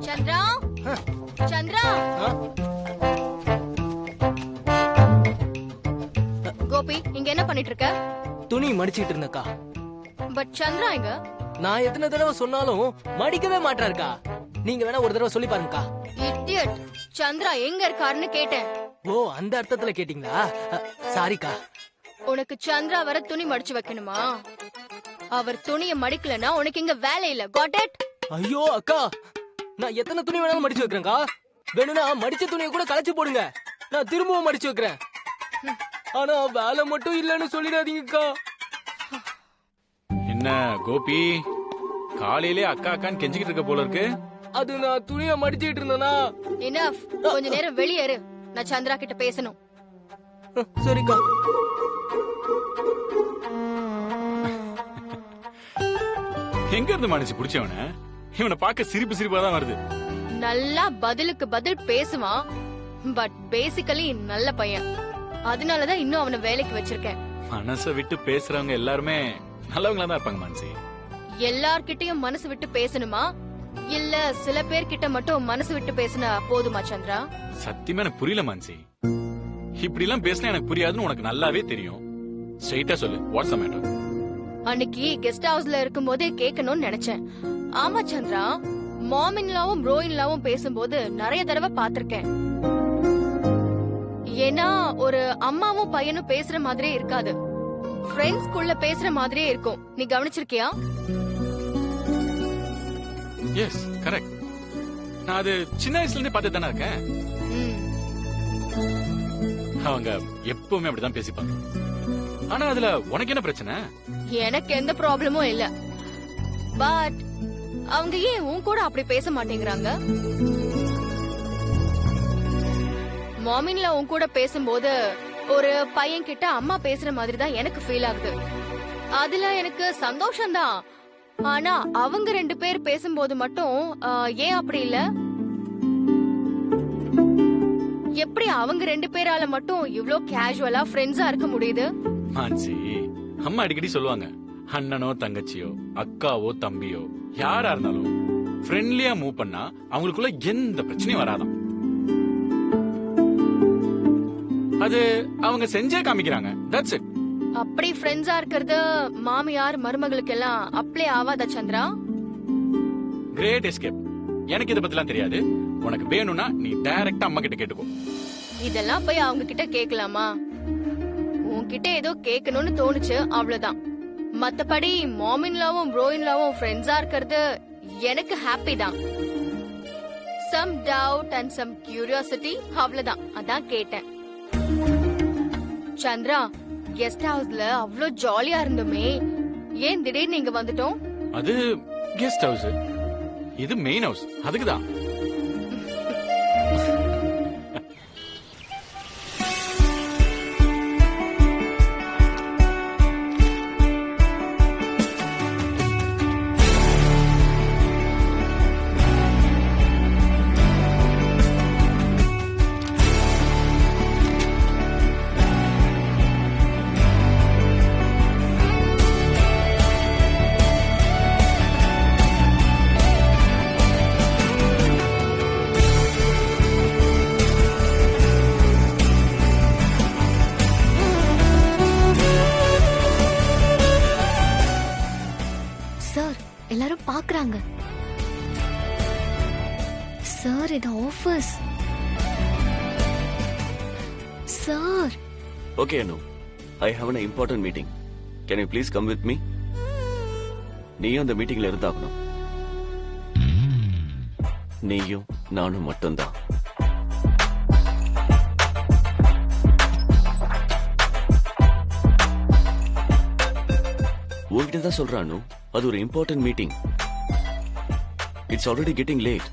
சந்திரா சந்திரா கோபி இங்க என்ன பண்ணிட்டு இருக்க? துணி மடிச்சிட்டு இருந்தக்கா. பட் சந்திரா இங்க நான் எத்தனை தடவை சொன்னாலும் மடிக்கவே மாட்டாருக்கா. நீங்க வேணா ஒரு தடவை சொல்லி பாருங்கக்கா. இடியட். சந்திரா எங்க இருக்காருன்னு கேட்டேன். ஓ, அந்த அர்த்தத்துல கேட்டீங்களா? சாரிக்கா. உனக்கு சந்திரா வர துணி மடிச்சு வைக்கணுமா? அவர் துணியை மடிக்கலனா உனக்கு இங்க வேலை இல்ல. Got it? ஐயோ அக்கா, நான் எத்தனை துணி வேணாலும் மடிச்சு வைக்கிறேன்க்கா. வேணும்னா மடிச்ச துணியை கூட களைச்சு போடுங்க, நான் திரும்பவும் மடிச்சு வைக்கிறேன். ஆனா வேலை மட்டும் இல்லன்னு சொல்லிடாதீங்கக்கா. என்ன கோபி, காலையிலே அக்கா அக்கான்னு கெஞ்சிக்கிட்டு இருக்க போல இருக்கு. அது நான் துணியை மடிச்சிட்டு இருந்தேனா. இனஃப். கொஞ்ச நேரம் வெளியேறு, நான் சந்திரா கிட்ட பேசணும். சரிக்கா. எங்க இருந்து மனசு புடிச்சவன? இவனை பார்க்க சிரிப்பு சிரிப்பா தான் வருது. நல்லா பதிலுக்கு பதில் பேசுவான், பட் பேசிக்கலி நல்ல பையன். அதனாலதான் இன்னும் அவனை வேலைக்கு வச்சிருக்கேன். மனசை விட்டு பேசுறவங்க எல்லாருமே நல்லவங்களா தான் இருப்பாங்க மான்சி. எல்லார்கிட்டயும் மனசு விட்டு பேசணுமா, இல்ல சில பேர்கிட்ட மட்டும் மனசு விட்டு பேசினா போதுமா சந்திரா? சத்தியமா எனக்கு புரியல மான்சி. இப்படி எல்லாம் பேசினா எனக்கு புரியாதுன்னு உனக்கு நல்லாவே தெரியும். ஸ்ட்ரைட்டா சொல்லு, வாட்ஸ் தி மேட்டர்? அன்னைக்கு கெஸ்ட் ஹவுஸ்ல இருக்கும் போதே கேட்கணும்னு நினைச்சேன். ஆமா சந்திரா, மாமின்லாவும் ப்ரோயின்லாவும் பேசும்போது நிறைய தடவை பாத்திருக்கேன். ஏன்னா ஒரு அம்மாவும் பையனும் பேசுற மாதிரியே இருக்காது, ஃப்ரெண்ட்ஸ்குள்ள பேசுற மாதிரியே இருக்கும். நீ கவனிச்சிருக்கியா? S, correct. நான் அது சின்ன வயசுல இருந்தே பார்த்து தானே இருக்கேன். அவங்க எப்பவுமே அப்படிதான் பேசிப்பாங்க. ஆனா அதுல உனக்கு என்ன பிரச்சனை? எனக்கு எந்த ப்ராப்ளமும் இல்ல. பட் அவங்க ஏன் உன் கூட அப்படி பேச மாட்டேங்கிறாங்க? மாமின்ல உன் கூட பேசும்போது ஒரு பையன் கிட்ட அம்மா பேசுற மாதிரி தான் எனக்கு ஃபீல் ஆகுது. அதுல எனக்கு சந்தோஷம்தான். ஆனா அவங்க ரெண்டு பேர் பேசும்போது மட்டும் ஏன் அப்படி இல்ல? எப்படி அவங்க ரெண்டு பேரால மட்டும் இவ்ளோ கேஷுவலா ஃப்ரெண்ட்ஸா இருக்க முடியுது? மான்சி, அம்மா அடிக்கடி சொல்லுவாங்க, அண்ணனோ தங்கச்சியோ அக்காவோ தம்பியோ யாரா இருந்தாலும் ஃப்ரெண்ட்லியா மூவ் பண்ணா அவங்களுக்குள்ள எந்த பிரச்சனையும் வராதாம். அது அவங்க செஞ்சே காமிக்கிறாங்க. That's it. அப்படி ஃப்ரெண்ட்ஸா இருக்கிறது மாமியார் மருமகளுக்கு எல்லாம் அப்ளை ஆவாதா சந்திரா? Great escape. எனக்கு இத பத்திலாம் தெரியாது. உனக்கு வேணும்னா நீ டைரக்டா அம்மா கிட்ட கேட்டுக்கோ. இதெல்லாம் போய் அவங்க கிட்ட கேட்கலாமா? உன்கிட்ட ஏதோ கேட்கணும்னு தோணுச்சு, அவ்வளவுதான். மத்தபடி மாமின்லாவும் ப்ரோயின்லாவும் ஃப்ரெண்ட்ஸா இருக்கிறது எனக்கு ஹாப்பி தான். Some doubt and some curiosity, அவ்வளவுதான். அதான் கேட்டேன். சந்திரா, கெஸ்ட் ஹவுஸ்ல அவ்ளோ ஜாலியா இருந்தோமே, ஏன் திடீர்னு இங்க வந்துட்டோம்? அது கெஸ்ட் ஹவுஸ், இது மெயின் ஹவுஸ், அதுக்குதான். எல்லாரும் பாக்குறாங்க. சார், இது office. Sir. Okay, Anu. I have an important meeting. Can you please come with me? நீயும் அந்த மீட்டிங்ல இருந்தாகணும். நீயும் நானும் மட்டும்தான். உங்ககிட்ட தான் சொல்றானு, அது ஒரு important meeting. It's already getting late.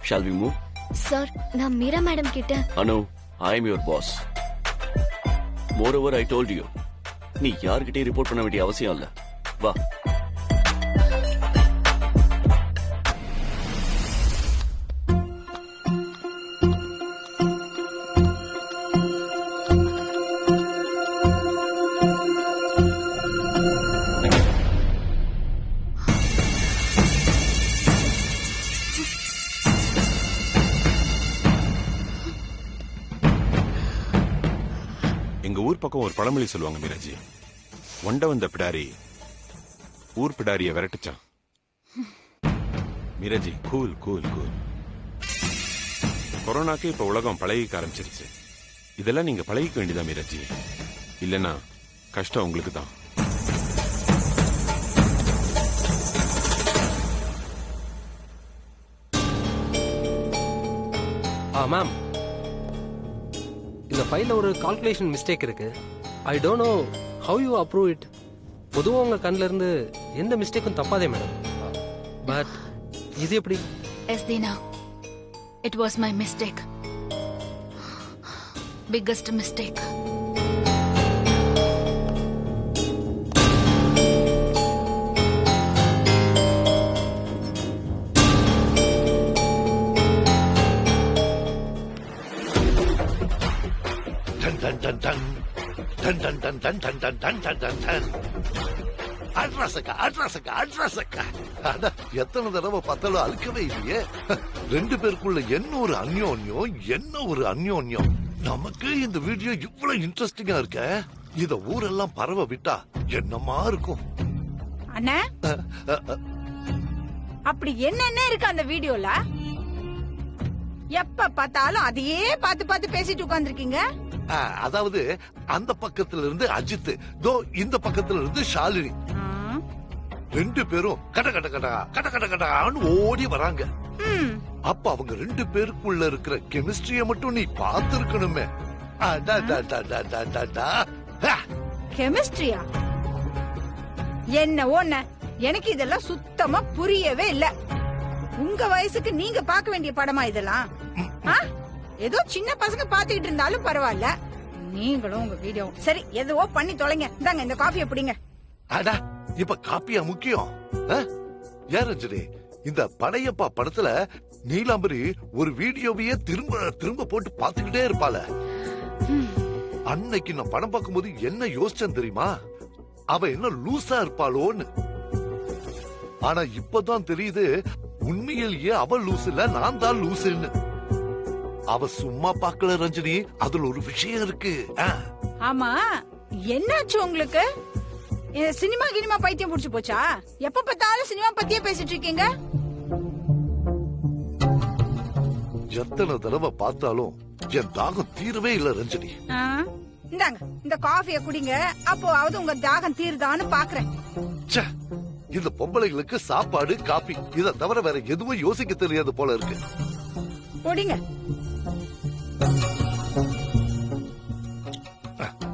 Shall we move? Sir, நான் மீரா மேடம் கிட்ட. Anu, I am your boss. Moreover, I told you, நீ யார்கிட்டயும் ரிப்போர்ட் பண்ண வேண்டிய அவசியம் இல்ல. வா. எங்கள் பக்கம் ஒரு பழமொழி சொல்லுவாங்க மீராஜி, ஒண்ட வந்த பிடாரி ஊர் பிடாரிய விரட்டுச்சான். மீராஜி கூல் கூல் கூல். கொரோனாக்கு இப்ப உலகம் பழகிக்க ஆரம்பிச்சிருச்சு. இதெல்லாம் நீங்க பழகிக்க வேண்டியதான் மீராஜி, இல்லைன்னா கஷ்டம் உங்களுக்கு தான். மேம், இந்த ஃபைல்ல ஒரு கால்குலேஷன் மிஸ்டேக் இருக்கு. I don't know how you approve it. பொதுவாக உங்க கண்ணில இருந்து எந்த மிஸ்டேக்கும் தப்பாதே மேடம். பட் இது எப்படி? Yes, Dina. It was my mistake. Biggest mistake. எத்தனை தடவை பார்த்தாலும் அழுக்கவே இல்லையே. ரெண்டு பேருக்குள்ள என்ன ஒரு அந்யோன்யம், என்ன ஒரு அந்யோன்யம். நமக்கு இந்த வீடியோ இவ்வளவு இன்ட்ரெஸ்டிங்கா இருக்க, இத ஊரெல்லாம் பரவ விட்டா என்னமா இருக்கும். அண்ணா, அப்படி என்னென்ன இருக்கு அந்த வீடியோல? எப்ப பார்த்தாலும் அதையே பார்த்து பார்த்து பேசிட்டு உட்கார்ந்திருக்கீங்க. அதாவது அந்த பக்கத்துல இருந்து அஜித், தோ இந்த பக்கத்துல இருந்து ஷாலினி, ரெண்டு பேரும் கட கட கடா கட கட கடான்னு ஓடி வராங்க. அப்ப அவங்க ரெண்டு பேருக்குள்ள இருக்கிற கெமிஸ்ட்ரிய மட்டும் நீ பார்த்திருக்கணுமே. கெமிஸ்ட்ரியா? என்ன ஓன்ன, எனக்கு இதெல்லாம் சுத்தமா புரியவே இல்ல. உங்க வயசுக்கு நீங்க பார்க்க வேண்டிய படமா இதெல்லாம்? ஏதோ சின்ன பசங்க பாத்துக்கிட்டு இருந்தாலும் பரவாயில்ல, நீங்களும் உங்க வீடியோ சரி எதுவோ பண்ணி தொலைங்க. இந்தாங்க இந்த காஃபியை பிடிங்க. அடா, இப்ப காப்பியா முக்கியம்? ஏரஞ்சனி, இந்த படையப்பா படத்துல நீலாம்பரி ஒரு வீடியோவையே திரும்ப திரும்ப போட்டு பாத்துக்கிட்டே இருப்பாள. அன்னைக்கு நான் படம் பார்க்கும்போது என்ன யோசிச்சேன் தெரியுமா? அவ என்ன லூசா இருப்பாளோன்னு. ஆனா இப்பதான் தெரியுது, உண்மையிலேயே அவ லூசு இல்ல, நான் தான் லூசுன்னு. அவ சும்மா பாக்கல ரஞ்சனி, அதுல ஒரு விஷயம் இருக்கு. ஆமா, என்னாச்சு உங்களுக்கு? சினிமா கினிமா பைத்தியம் புடிச்சு போச்சா? எப்ப பார்த்தாலும் சினிமா பத்தியே பேசிட்டு இருக்கீங்க. எத்தனை தடவை பார்த்தாலும் என் தாகம் தீரவே இல்ல ரஞ்சனி. இந்தாங்க இந்த காஃபியை குடிங்க, அப்போவாவது உங்க தாகம் தீருதான்னு பாக்குறேன். இந்த பொம்பளைகளுக்கு சாப்பாடு காபி இத தவிர வேற எதுவும் யோசிக்க தெரியாது போல இருக்கு. குடிங்க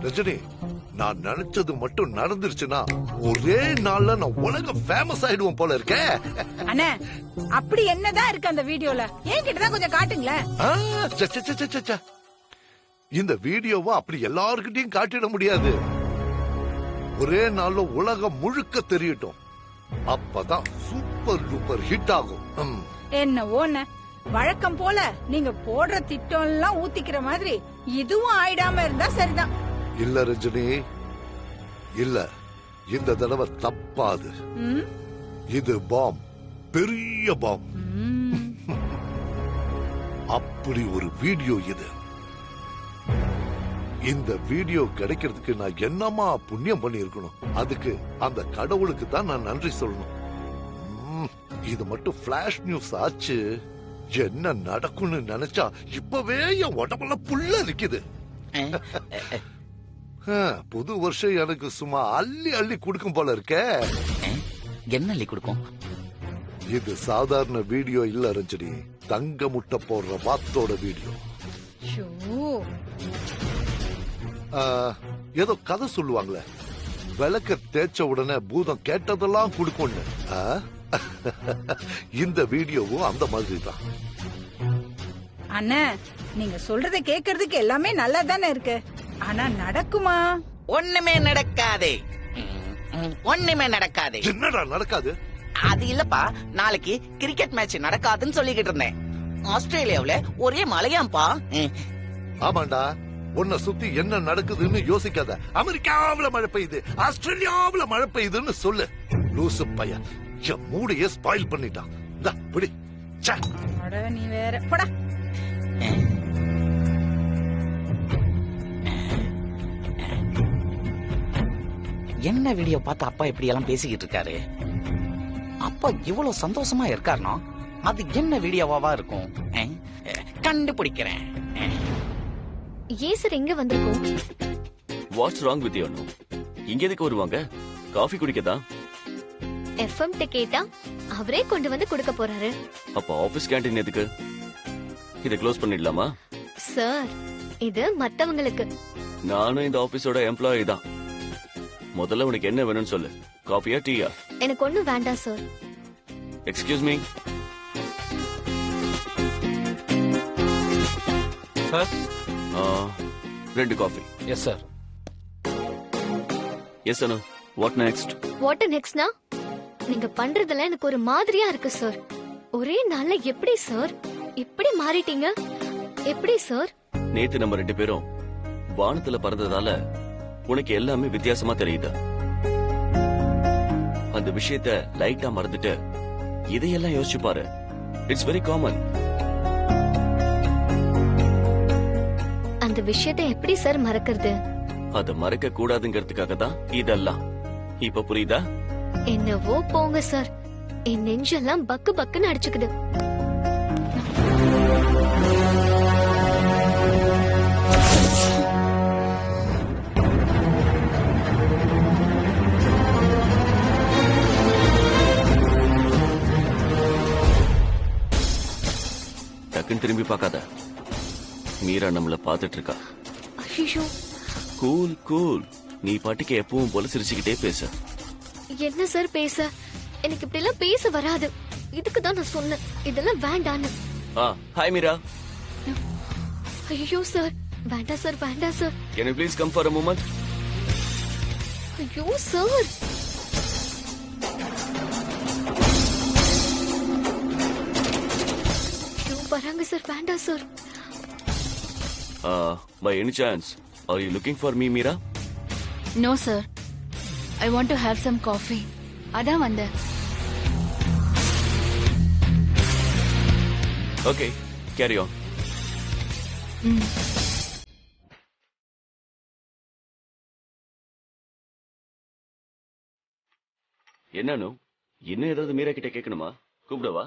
ரஜினி, நான் நினைச்சது மட்டும் நடந்துருச்சுன்னா ஒரே நாள்ல நான் உலக ஃபேமஸ் ஆயிடுவோம் போல இருக்கே. அண்ணே, அப்படி என்னதான் இருக்கு அந்த வீடியோல? என்கிட்டதான் கொஞ்சம் காட்டுங்களேன். இந்த வீடியோவை அப்படி எல்லார்கிட்டயும் காட்டிட முடியாது. ஒரே நாள்ல உலகம் முழுக்க தெரியட்டும், அப்பதான் சூப்பர் டூப்பர் ஹிட் ஆகும். என்ன ஓன, வழக்கம் போல நீங்க போடுற திட்டம் எல்லாம் ஊத்திக்கிற மாதிரி இதுவும் ஆயிடாம இருந்தா சரிதான். இல்ல ரஜினி, இல்ல, இந்த தடவை தப்பாது. இது பாம், பெரிய பாம். அப்படி ஒரு வீடியோ இது. இந்த வீடியோ கிடைக்கிறதுக்கு நான் என்னமா புண்ணியம் பண்ணி இருக்கணும். அதுக்கு அந்த கடவுளுக்கு தான் நான் நன்றி சொல்லணும். இது மட்டும் பிளாஷ் நியூஸ் ஆச்சு, என்ன நடக்கும்னு நினைச்சா இப்பவே என் உடம்புல புல்ல இருக்குது. புது வருஷம் எனக்கு சும்மா அள்ளி அள்ளி குடுக்கும் போல இருக்க. என்ன அள்ளி கொடுக்கும்? இது சாதாரண வீடியோ இல்ல ரஞ்சனி, தங்க முட்டை போடுற வாத்தோட வீடியோ. ஏதோ கதை சொல்லுவாங்களே, விளக்க தேய்ச்ச உடனே பூதம் கேட்டதெல்லாம் கொடுக்கும்னு. இந்த வீடியோவும் அந்த மாதிரி தான். அண்ணா, நீங்க சொல்றத கேக்குறதுக்கு எல்லாமே நல்லா தானே இருக்கு, ஆனா நடக்குமா? ஒண்ணுமே நடக்காதே, ஒண்ணுமே நடக்காதே. என்னடா நடக்காது? அது இல்லப்பா, நாளைக்கு கிரிக்கெட் மேட்ச் நடக்காதுன்னு சொல்லிக்கிட்டு இருந்தேன். ஆஸ்திரேலியாவுல ஒரே மழையாம்பா. ஆமாண்டா, உன்னை சுத்தி என்ன நடக்குதுன்னு யோசிக்காத. அமெரிக்காவுல மழை பெய்யுது, ஆஸ்திரேலியாவுல மழை பெய்யுதுன்னு சொல்லு. லூசு பையன் என் மூடையே ஸ்பாயில் பண்ணிட்டான். பிடி. நீ வேற போடா. என்ன வீடியோ பார்த்து அப்பா இப்படி எல்லாம் பேசிக்கிட்டு இருக்காரு? அப்பா இவ்வளவு சந்தோஷமா இருக்காருனா அது என்ன வீடியோவா இருக்கும்? கண்டுபிடிக்கிறேன். ஏன் சார் எங்க வந்திருக்கோம்? What's wrong with you? இங்க எதுக்கு வருவாங்க? காஃபி குடிக்கதா? எஃப்எம் கேட்டா அவரே கொண்டு வந்து கொடுக்க போறாரு. அப்ப ஆபீஸ் கேண்டீன் எதுக்கு? இத க்ளோஸ் பண்ணிடலாமா? சார் இது மத்தவங்களுக்கு. நானும் இந்த ஆபீஸோட எம்ப்ளாயி தான். முதல்ல உனக்கு என்ன வேணும்னு சொல்லு. காஃபியா டீயா? எனக்கு ஒண்ணும் வேண்டாம் sir. Excuse me sir. 2 coffee. Yes sir. Yes Anu. What next? வாட் நெக்ஸ்ட்னா நீங்க பண்றதெல்லாம் எனக்கு ஒரு மாதிரியா இருக்கு சார். ஒரே நாள்ல எப்படி சார் இப்படி மாறிட்டீங்க? எப்படி சார்? நேத்து நம்ம 2 பேரும் வானத்துல பறந்ததால உனக்கு எல்லாமே வித்தியாசமா தெரியுது. அந்த விஷயத்த லைட்டா மறந்துட்டு இதையெல்லாம் யோசிச்சு பாரு. It's very common. அந்த விஷயத்தை எப்படி சார் மறக்கிறது? அத மறக்க கூடாதுங்கிறதுக்காக தான் இதெல்லாம். இப்ப புரியுதா? என்னவோ போங்க சார். என் நெஞ்செல்லாம் பக்கு பக்குன்னு அடிச்சுக்குது. டக்குன்னு திரும்பி பார்க்காத. மீரா நம்மள பாத்துட்டு இருக்கா. ஐயோ. Cool cool. நீ பாட்டுக்கு எப்பவும் போல சிரிச்சுக்கிட்டே பேச. என்ன சார் பேச? எனக்கு இப்படி எல்லாம் பேச வராது. இதுக்கு தான் நான் சொன்னேன் இதெல்லாம் வேண்டான்னு. ஹாய் மீரா. ஐயோ சார் வேண்டாம் சார் வேண்டாம் sir. Can you please come for a moment? ஐயோ சார். வராங்க சார் வேண்டாம் sir. By any chance, are you looking for me, Meera? No, sir. I want to have some coffee. அதான் வந்தேன். Okay, carry on. என்னன்னு இன்னும் ஏதாவது மீரா கிட்ட கேட்கணுமா? கூப்பிடவா?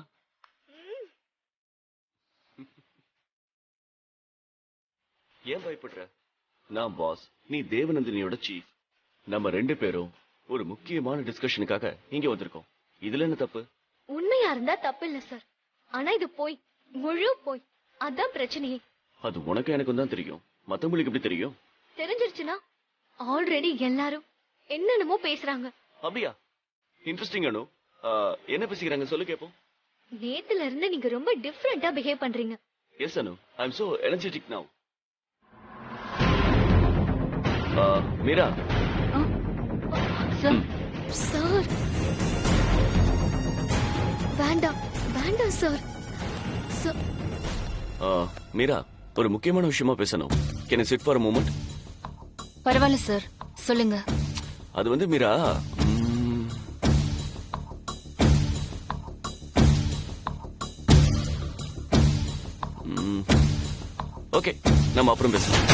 ஏன் பயப்படுற? நான் பாஸ், நீ தேவநந்தினியோட சீஃப். நம்ம 2 பேரும் ஒரு முக்கியமான டிஸ்கஷனுக்காக இங்க வந்திருக்கோம். இதுல என்ன தப்பு? உண்மையா இருந்தா தப்பு இல்ல சார். ஆனா இது போய் முழு போய் அதான் பிரச்சனையே. அது உனக்கு எனக்கும் தான் தெரியும். மத்தவங்களுக்கு எப்படி தெரியும்? தெரிஞ்சிருச்சுன்னா ஆல்ரெடி எல்லாரும் என்னென்னமோ பேசுறாங்க. அப்படியா? இன்ட்ரெஸ்டிங் அனு. என்ன பேசிக்கிறாங்க சொல்லு கேப்போம். நேத்துல இருந்து நீங்க ரொம்ப டிஃபரெண்டா பிஹேவ் பண்றீங்க. Yes Anu, I am so energetic now. Meera. Sir. Sir வேண்டாம் வேண்டாம் சார். மீரா, ஒரு முக்கியமான விஷயமா பேசணும். Can you sit for a moment? பரவாயில்ல சார், சொல்லுங்க. அது வந்து மீரா, ஓகே நம்ம அப்புறம் பேசலாம்.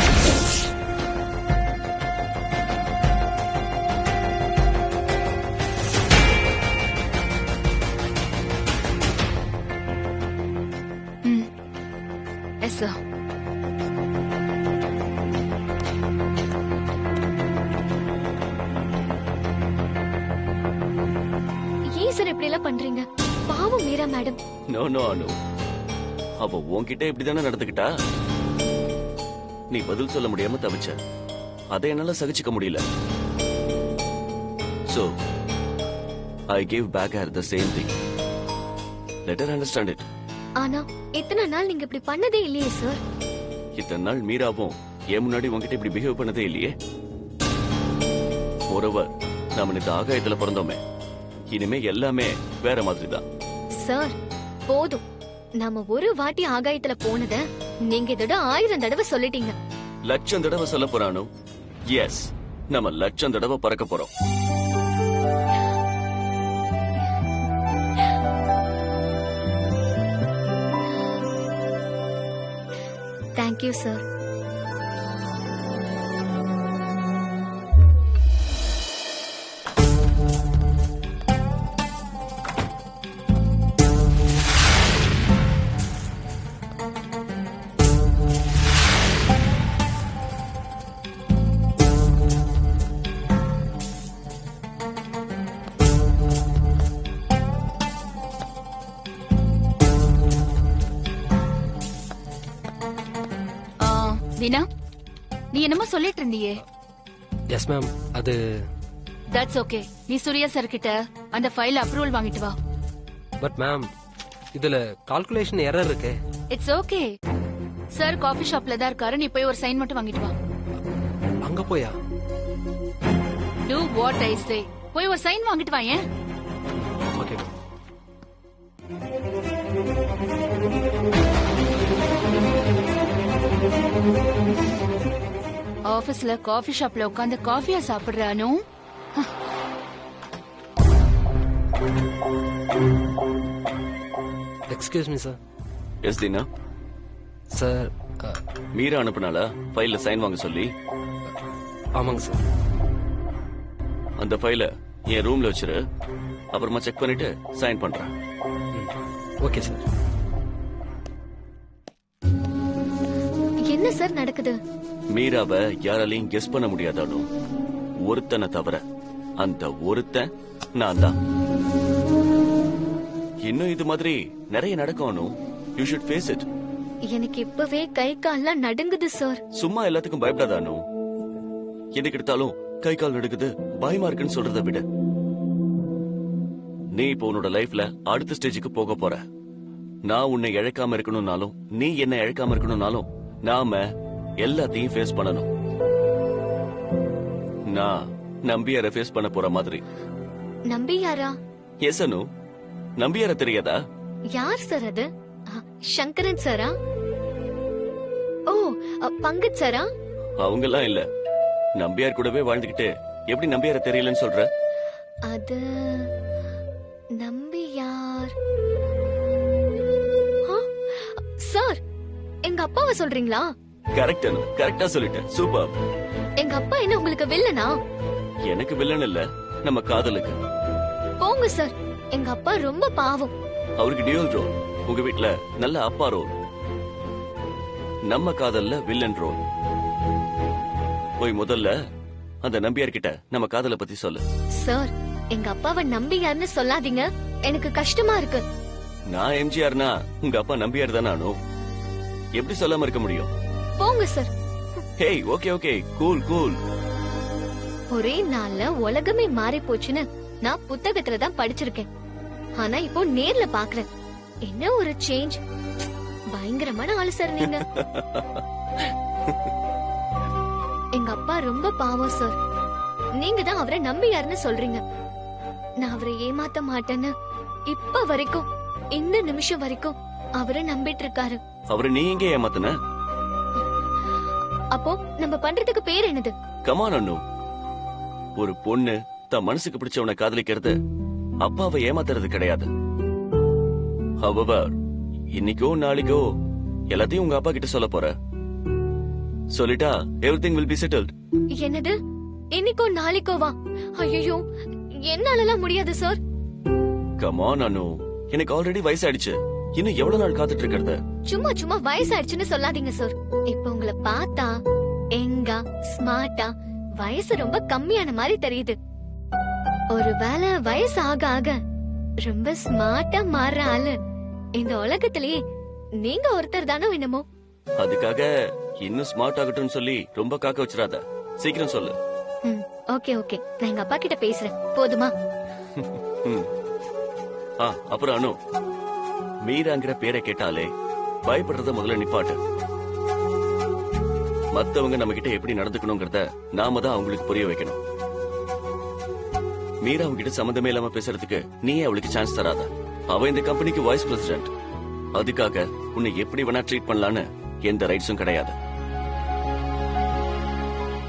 Yes sir. ஏன் சார் இப்படி எல்லாம் பண்றீங்க? பாவம் மீரா மேடம். நோ நோ அனு, அவ உன்கிட்ட இப்படிதானே நடந்துக்கிட்டா. நீ பதில் சொல்ல முடியாம தவிச்ச. அதை என்னால சகிச்சுக்க முடியல. So I gave back her the same thing. Let her understand it. ஆனா இத்தனை நாள் நீங்க இப்படி பண்ணதே இல்லையே சார். இத்தனை நாள் மீராவும் என் முன்னாடி உன்கிட்ட இப்படி பிஹேவ் பண்ணதே இல்லையே. ஒருவர் நாம இந்த ஆகாயத்துல பிறந்தோமே, இனிமே எல்லாமே வேற மாதிரி தான். சார் போதும். நாம ஒரு வாட்டி ஆகாயத்துல போனத நீங்க இதோட 1000 தடவை சொல்லிட்டீங்க. 1,00,000 தடவை சொல்ல போறானோ? எஸ், நம்ம 1,00,000 தடவை பறக்க போறோம். Thank you sir. ம். 1 தீனா நீ என்னமோ சொல்லிட்டு இருந்தியே. Yes ma'am. அது தட்ஸ் ஓகே. நீ சூர்யா சார் கிட்ட அந்த ஃபைல் அப்ரூவல் வாங்கிட்டு வா. பட் மேம் இதுல கால்குலேஷன் எரர் இருக்கு. It's okay. சார் காஃபி ஷாப்ல தான் இருக்காரு. நீ போய் ஒரு சைன் மட்டும் வாங்கிட்டு வா. அங்க போயா? Do what I say. போய் ஒரு சைன் வாங்கிட்டு வா. ஏன்? Okay ma'am. ஆபீஸ்ல காஃபி ஷாப்ல உட்கார்ந்து காஃபியா சாப்பிடுறானோ? Excuse me sir. Yes Deena. Sir Meera அனுப்புனாலா ஃபைல்ல சைன் வாங்க சொல்லி? ஆமாங்க சார். அந்த ஃபைல என் ரூம்ல வச்சிரு, அப்புறமா செக் பண்ணிட்டு சைன் பண்றேன். Okay sir. என்ன சார் நடக்குது? மீராவை யாராலையும் கெஸ் பண்ண முடியாதானோ, ஒருத்தனை தவிர. அந்த ஒருத்தன் நான் தான். இன்னும் இது மாதிரி நிறைய நடக்கும். You should face it. எனக்கு இப்பவே கை கால்லாம் நடுங்குது சார். சும்மா எல்லாத்துக்கும் பயப்படாதானோ. எதுக்கு எடுத்தாலும் கை கால் நடுக்குது பயமா இருக்குன்னு சொல்றதை விட, நீ இப்போ உன்னோட லைஃப்ல அடுத்த ஸ்டேஜுக்கு போக போற. நான் உன்னை இழக்காம இருக்கணும்னாலும் நீ என்ன இழக்காம இருக்கணும்னாலும் நாம எல்லாத்தையும் ஃபேஸ் பண்ணணும். நான் நம்பியார ஃபேஸ் பண்ண போற மாதிரி. நம்பியாரா? எஸ் அனு. நம்பியார தெரியாதா? யார் சார் அது? சங்கரன் சாரா? ஓ பங்கஜ் சாரா? அவங்கெல்லாம் இல்ல. நம்பியார் கூடவே வாழ்ந்துகிட்டு எப்படி நம்பியார தெரியலன்னு சொல்ற? அது நம்பியார். சார் எங்க அப்பாவை சொல்றீங்களா? கரெக்ட் அனு, கரெக்டா சொல்லிட்டேன். சூப்பர். எங்க அப்பா என்ன உங்களுக்கு வில்லனா? எனக்கு வில்லன் இல்ல, நம்ம காதலுக்கு. போங்க சார். எங்க அப்பா ரொம்ப பாவம். அவருக்கு டியூல் ரோல். உங்க வீட்ல நல்ல அப்பா ரோல், நம்ம காதல்ல வில்லன் ரோல். போய் முதல்ல அந்த நம்பியார் கிட்ட நம்ம காதலை பத்தி சொல்லு. சார் எங்க அப்பாவை நம்பியார்னு சொல்லாதீங்க, எனக்கு கஷ்டமா இருக்கு. நான் எம்ஜிஆர்னா உங்க அப்பா நம்பியார் தானே அனு. எப்படி சொல்லாம இருக்க முடியும்? போங்க sir. Hey okay okay cool cool. ஒரே நாள்ல உலகமே மாறி போச்சுன்னு நான் புத்தகத்துல தான் படிச்சிருக்கேன். ஆனா இப்போ நேர்ல பாக்குறேன். என்ன ஒரு சேஞ்ச். பயங்கரமான ஆளு சார் நீங்க. எங்க அப்பா ரொம்ப பாவம் சார். நீங்க தான் அவரை நம்பியாருன்னு சொல்றீங்க. நான் அவரை ஏமாத்த மாட்டேன்னு இப்ப வரைக்கும், இந்த நிமிஷம் வரைக்கும் அவரை நம்பிட்டு இருக்காரு. அவரை நீ எங்க ஏமாத்தன? அப்போ நம்ம பண்றதுக்கு பேர் என்னது? கமான் அண்ணு. ஒரு பொண்ணு தன் மனசுக்கு பிடிச்சவனை காதலிக்கிறது அப்பாவை ஏமாத்துறது கிடையாது. However, இன்னைக்கோ நாளைக்கோ எல்லாத்தையும் உங்க அப்பா கிட்ட சொல்ல போற. சொல்லிட்டா everything will be settled. என்னது? இன்னைக்கோ நாளைக்கோவா? ஐயோ என்னாலலாம் முடியாது சார். கமான் அண்ணு, எனக்கு ஆல்ரெடி வயசாயிடுச்சு. இன்னும் எவ்வளவு நாள் காத்துட்டு இருக்கிறது? சும்மா சும்மா வயசாயிடுச்சுன்னு சொல்லாதீங்க சார். இப்ப உங்களை பார்த்தா எங்கா ஸ்மார்ட்டா வயசு ரொம்ப கம்மியான மாதிரி தெரியுது. ஒருவேளை வயசு ஆக ஆக ரொம்ப ஸ்மார்ட்டா மாறுற ஆளு இந்த உலகத்திலேயே நீங்க ஒருத்தர் தானோ என்னமோ. அதுக்காக இன்னும் ஸ்மார்ட் ஆகட்டும்னு சொல்லி ரொம்ப காக்க வச்சிடாத. சீக்கிரம் சொல்லு. ஓகே ஓகே, நான் எங்க அப்பா கிட்ட பேசுறேன். போதுமா? அப்புறம் அனு, மீராங்கிற பேரை கேட்டாலே பயப்படுறத முதல்ல நிப்பாட்டு. மத்தவங்க நம்ம கிட்ட எப்படி நடந்துக்கணும்ங்கறத நாம தான் அவங்களுக்கு புரிய வைக்கணும். மீரா அவங்க கிட்ட சம்பந்தமே இல்லாம பேசுறதுக்கு நீயே அவளுக்கு சான்ஸ் தராத. அவ இந்த கம்பெனிக்கு வைஸ் பிரசிடென்ட். அதுக்காக உன்னை எப்படி வேணா ட்ரீட் பண்ணலான்னு எந்த ரைட்ஸும் கிடையாது.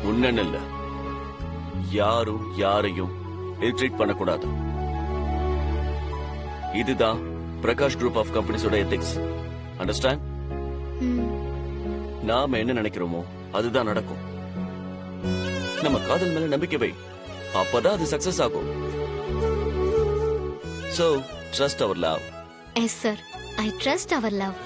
உன்னன்னு இல்ல, யாரும் யாரையும் ட்ரீட் பண்ணக்கூடாது. இதுதான் பிரகாஷ் குரூப் ஆஃப் கம்பெனிஸோட எத்திக்ஸ். அண்டர்ஸ்டாண்ட்? நாம என்ன நினைக்கிறோமோ அதுதான் நடக்கும். நம்ம காதல் மேல நம்பிக்கை வை, அப்பதான் அது சக்சஸ் ஆகும். So, trust our love. Yes sir, I trust our love.